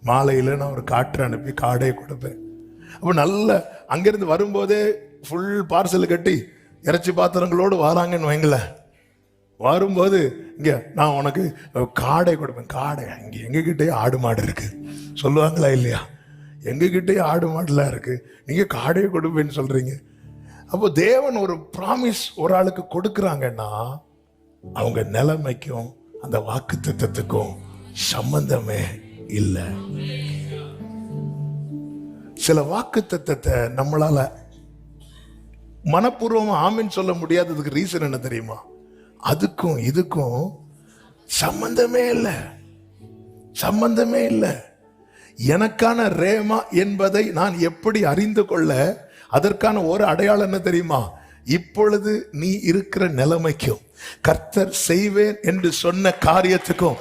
மாலையில் நான் ஒரு காற்று அனுப்பி காடை கொடுப்பேன். அப்போ நல்ல அங்கிருந்து வரும்போதே ஃபுல் பார்சல் கட்டி இறைச்சி பாத்திரங்களோடு வராங்கன்னு வைங்களேன். வரும்போது இங்கே நான் உனக்கு காடை கொடுப்பேன். காடை இங்கே எங்ககிட்டயே ஆடு மாடு இருக்கு சொல்லுவாங்களா இல்லையா? எங்ககிட்டயே ஆடு மாடுலாம் இருக்கு, நீங்க காடையை கொடுப்பேன்னு சொல்றீங்க. அப்போ தேவன் ஒரு ப்ராமிஸ் ஒரு ஆளுக்கு கொடுக்குறாங்கன்னா அவங்க நிலைமைக்கும் அந்த வாக்கு தத்தத்துக்கும் சம்பந்தமே இல்லை. சில வாக்கு தத்தத்தை நம்மளால மனப்பூர்வமா ஆமின்னு சொல்ல முடியாததுக்கு ரீசன் என்ன தெரியுமா? அதுக்கும் இதுக்கும் சம்பந்தமே இல்லை, சம்பந்தமே இல்லை. எனக்கான ரேமா என்பதை நான் எப்படி அறிந்து கொள்ள, அதற்கான ஒரு அடையாளம் என்ன தெரியுமா? இப்பொழுது நீ இருக்கிற நிலைமைக்கும் கர்த்தர் செய்வேன் என்று சொன்ன காரியத்துக்கும்